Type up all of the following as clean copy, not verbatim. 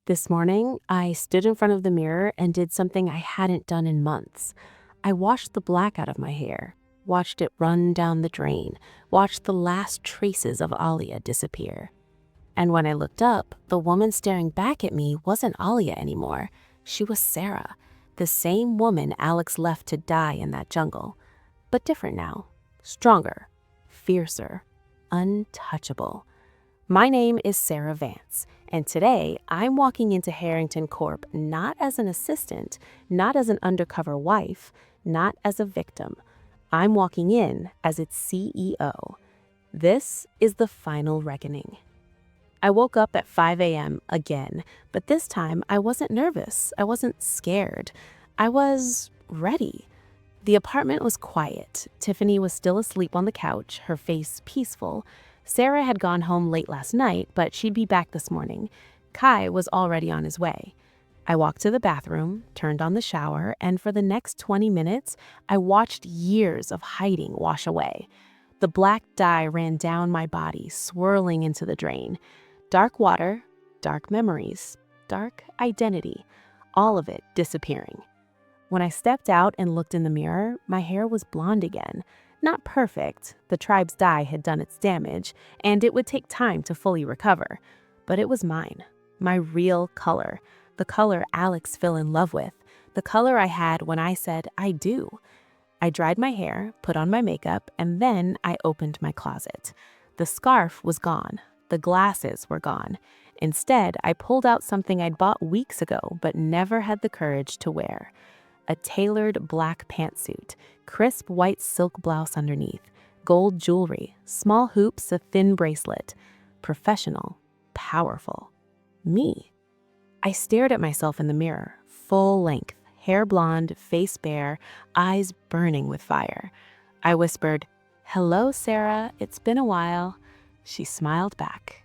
This morning, I stood in front of the mirror and did something I hadn't done in months. I washed the black out of my hair, watched it run down the drain, watched the last traces of Alia disappear. And when I looked up, the woman staring back at me wasn't Alia anymore. She was Sarah, the same woman Alex left to die in that jungle. But different now, stronger, fiercer, untouchable. My name is Sarah Vance, and today I'm walking into Harrington Corp not as an assistant, not as an undercover wife, not as a victim. I'm walking in as its CEO. This is the final reckoning. I woke up at 5 a.m. again, but this time I wasn't nervous. I wasn't scared. I was ready. The apartment was quiet. Tiffany was still asleep on the couch, her face peaceful. Sarah had gone home late last night, but she'd be back this morning. Kai was already on his way. I walked to the bathroom, turned on the shower, and for the next 20 minutes, I watched years of hiding wash away. The black dye ran down my body, swirling into the drain. Dark water, dark memories, dark identity, all of it disappearing. When I stepped out and looked in the mirror, my hair was blonde again. Not perfect, the tribe's dye had done its damage, and it would take time to fully recover. But it was mine, my real color, the color Alex fell in love with, the color I had when I said, I do. I dried my hair, put on my makeup, and then I opened my closet. The scarf was gone. The glasses were gone. Instead, I pulled out something I'd bought weeks ago but never had the courage to wear. A tailored black pantsuit, crisp white silk blouse underneath, gold jewelry, small hoops, a thin bracelet. Professional, powerful. Me. I stared at myself in the mirror, full length, hair blonde, face bare, eyes burning with fire. I whispered, "Hello, Sarah, it's been a while." She smiled back.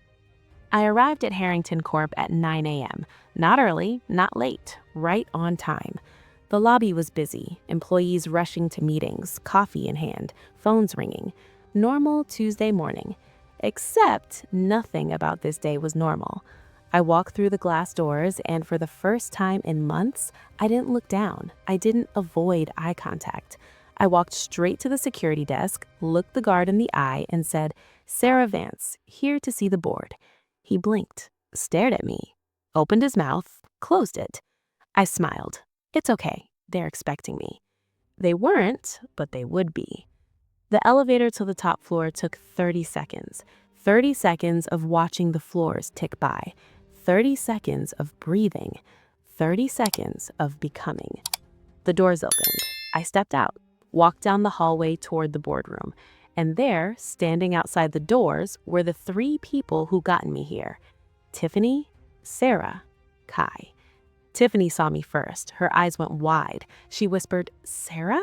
I arrived at Harrington Corp at 9 a.m. Not early, not late, right on time. The lobby was busy, employees rushing to meetings, coffee in hand, phones ringing. Normal Tuesday morning. Except nothing about this day was normal. I walked through the glass doors, and for the first time in months, I didn't look down. I didn't avoid eye contact. I walked straight to the security desk, looked the guard in the eye, and said, "Sarah Vance, here to see the board." He blinked, stared at me, opened his mouth, closed it. I smiled. It's okay, they're expecting me. They weren't, but they would be. The elevator to the top floor took 30 seconds. 30 seconds of watching the floors tick by. 30 seconds of breathing. 30 seconds of becoming. The doors opened. I stepped out, walked down the hallway toward the boardroom. And there, standing outside the doors, were the three people who gotten me here. Tiffany, Sarah, Kai. Tiffany saw me first. Her eyes went wide. She whispered, "Sarah?"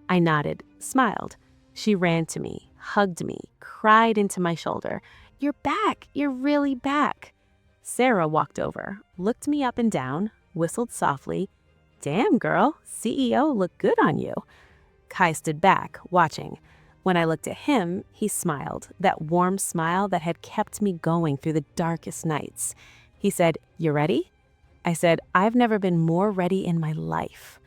I nodded, smiled. She ran to me, hugged me, cried into my shoulder. "You're back. You're really back." Sarah walked over, looked me up and down, whistled softly. "Damn, girl, CEO looked good on you." Kai stood back, watching. When I looked at him, he smiled, that warm smile that had kept me going through the darkest nights. He said, "You ready?" I said, "I've never been more ready in my life."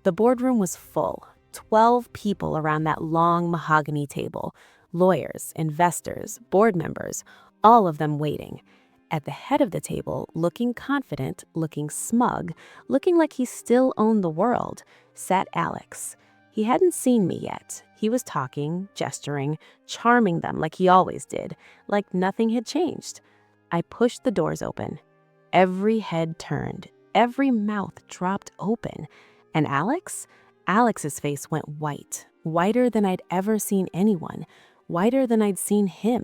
The boardroom was full, 12 people around that long mahogany table, lawyers, investors, board members, all of them waiting. At the head of the table, looking confident, looking smug, looking like he still owned the world, sat Alex. He hadn't seen me yet. He was talking, gesturing, charming them like he always did, like nothing had changed. I pushed the doors open. Every head turned, every mouth dropped open. And Alex's face went white, whiter than I'd ever seen anyone, whiter than I'd seen him.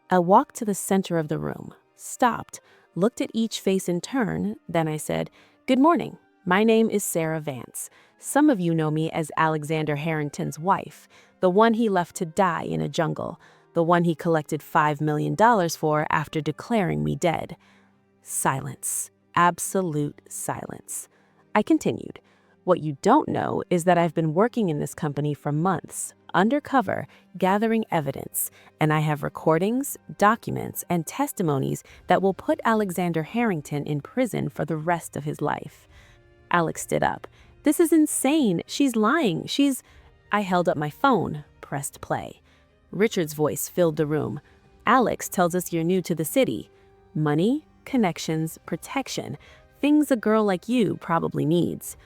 I walked to the center of the room, stopped, looked at each face in turn, then I said, "Good morning. My name is Sarah Vance. Some of you know me as Alexander Harrington's wife, the one he left to die in a jungle, the one he collected $5 million for after declaring me dead." Silence. Absolute silence. I continued. What you don't know is that I've been working in this company for months, undercover, gathering evidence, and I have recordings, documents, and testimonies that will put Alexander Harrington in prison for the rest of his life. Alex stood up. This is insane. She's lying. I held up my phone, pressed play. Richard's voice filled the room. Alex tells us you're new to the city. Money, connections, protection, things a girl like you probably needs.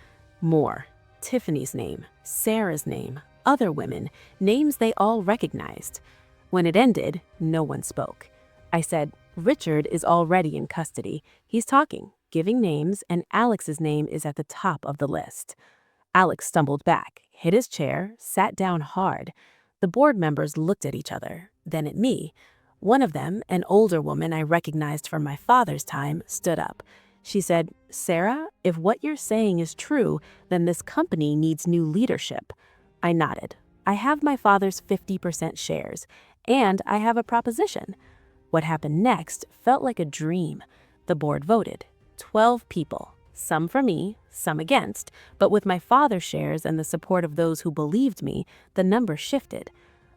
More. Tiffany's name, Sarah's name, other women, names they all recognized. When it ended, no one spoke. I said, Richard is already in custody. He's talking, giving names, and Alex's name is at the top of the list. Alex stumbled back, hit his chair, sat down hard. The board members looked at each other, then at me. One of them, an older woman I recognized from my father's time, stood up. She said, Sarah, if what you're saying is true, then this company needs new leadership. I nodded. I have my father's 50% shares, and I have a proposition. What happened next felt like a dream. The board voted. 12 people, some for me, some against, but with my father's shares and the support of those who believed me, the number shifted.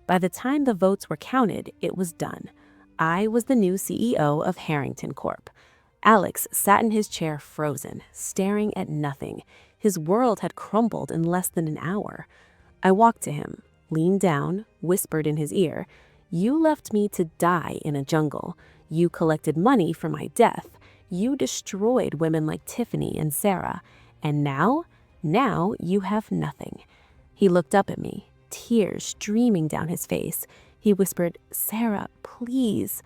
By the time the votes were counted, it was done. I was the new CEO of Harrington Corp. Alex sat in his chair frozen, staring at nothing. His world had crumbled in less than an hour. I walked to him, leaned down, whispered in his ear, You left me to die in a jungle. You collected money for my death. You destroyed women like Tiffany and Sarah. And now you have nothing. He looked up at me, tears streaming down his face. He whispered, Sarah, please.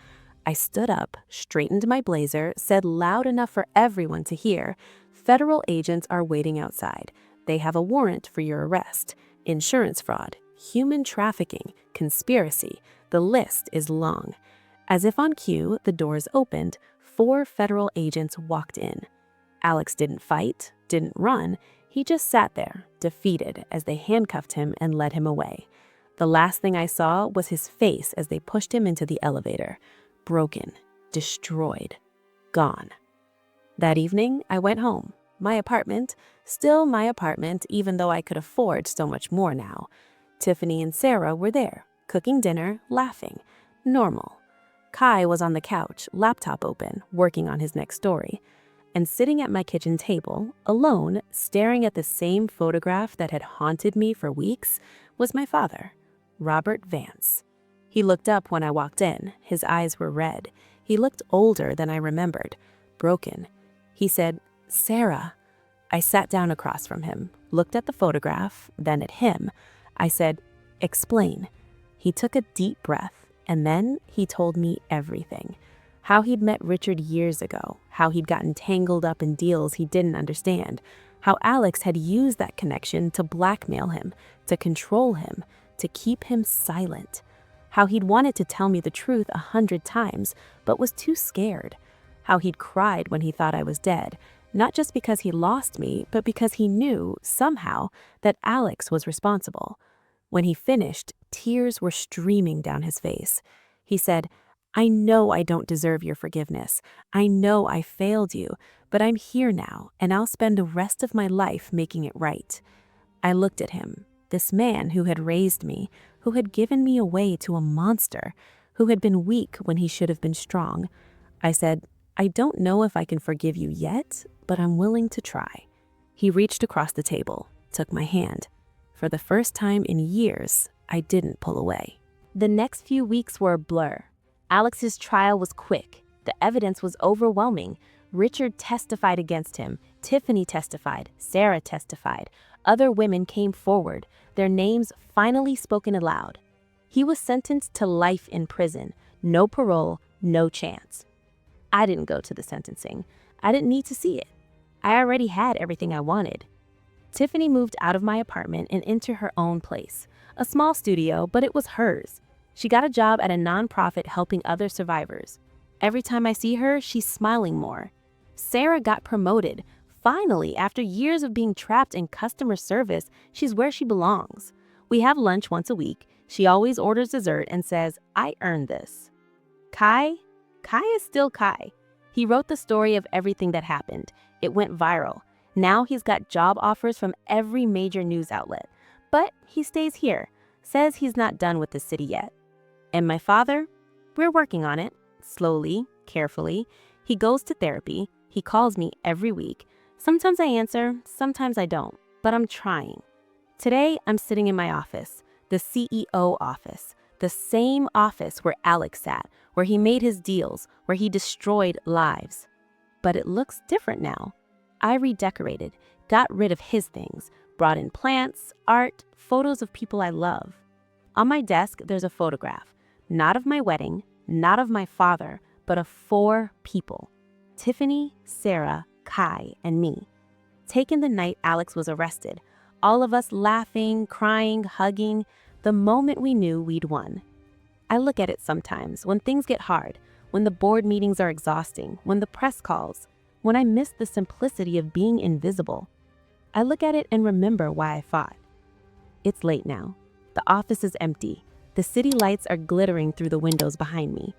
I stood up, straightened my blazer, said loud enough for everyone to hear, Federal agents are waiting outside. They have a warrant for your arrest. Insurance fraud, human trafficking, conspiracy. The list is long. As if on cue, the doors opened. 4 federal agents walked in. Alex didn't fight, didn't run. He just sat there, defeated, as they handcuffed him and led him away. The last thing I saw was his face as they pushed him into the elevator. Broken, destroyed, gone. That evening, I went home. My apartment, still my apartment, even though I could afford so much more now. Tiffany and Sarah were there, cooking dinner, laughing. Normal. Kai was on the couch, laptop open, working on his next story. And sitting at my kitchen table, alone, staring at the same photograph that had haunted me for weeks, was my father, Robert Vance. He looked up when I walked in. His eyes were red. He looked older than I remembered, broken. He said, Sarah. I sat down across from him, looked at the photograph, then at him. I said, explain. He took a deep breath, and then he told me everything. How he'd met Richard years ago, how he'd gotten tangled up in deals he didn't understand, how Alex had used that connection to blackmail him, to control him, to keep him silent. How he'd wanted to tell me the truth 100 times, but was too scared. How he'd cried when he thought I was dead, not just because he lost me, but because he knew, somehow, that Alex was responsible. When he finished, tears were streaming down his face. He said, I know I don't deserve your forgiveness. I know I failed you, but I'm here now, and I'll spend the rest of my life making it right. I looked at him, this man who had raised me, who had given me away to a monster, who had been weak when he should have been strong. I said, I don't know if I can forgive you yet, but I'm willing to try. He reached across the table, took my hand. For the first time in years, I didn't pull away. The next few weeks were a blur. Alex's trial was quick. The evidence was overwhelming. Richard testified against him. Tiffany testified. Sarah testified. Other women came forward, their names finally spoken aloud. He was sentenced to life in prison. No parole, no chance. I didn't go to the sentencing. I didn't need to see it. I already had everything I wanted. Tiffany moved out of my apartment and into her own place. A small studio, but it was hers. She got a job at a nonprofit helping other survivors. Every time I see her, she's smiling more. Sarah got promoted. Finally, after years of being trapped in customer service, she's where she belongs. We have lunch once a week. She always orders dessert and says, I earned this. Kai is still Kai. He wrote the story of everything that happened. It went viral. Now he's got job offers from every major news outlet. But he stays here, says he's not done with the city yet. And my father? We're working on it, slowly, carefully. He goes to therapy. He calls me every week. Sometimes I answer, sometimes I don't, but I'm trying. Today, I'm sitting in my office, the CEO office, the same office where Alex sat, where he made his deals, where he destroyed lives. But it looks different now. I redecorated, got rid of his things, brought in plants, art, photos of people I love. On my desk, there's a photograph, not of my wedding, not of my father, but of 4 people: Tiffany, Sarah, Kai, and me. Taken the night Alex was arrested, all of us laughing, crying, hugging, the moment we knew we'd won. I look at it sometimes when things get hard, when the board meetings are exhausting, when the press calls, when I miss the simplicity of being invisible. I look at it and remember why I fought. It's late now. The office is empty. The city lights are glittering through the windows behind me.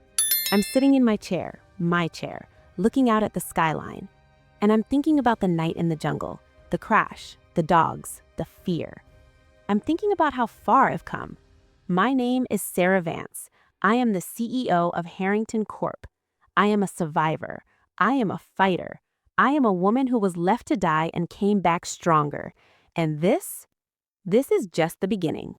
I'm sitting in my chair, looking out at the skyline. And I'm thinking about the night in the jungle, the crash, the dogs, the fear. I'm thinking about how far I've come. My name is Sarah Vance. I am the CEO of Harrington Corp. I am a survivor. I am a fighter. I am a woman who was left to die and came back stronger. And this is just the beginning.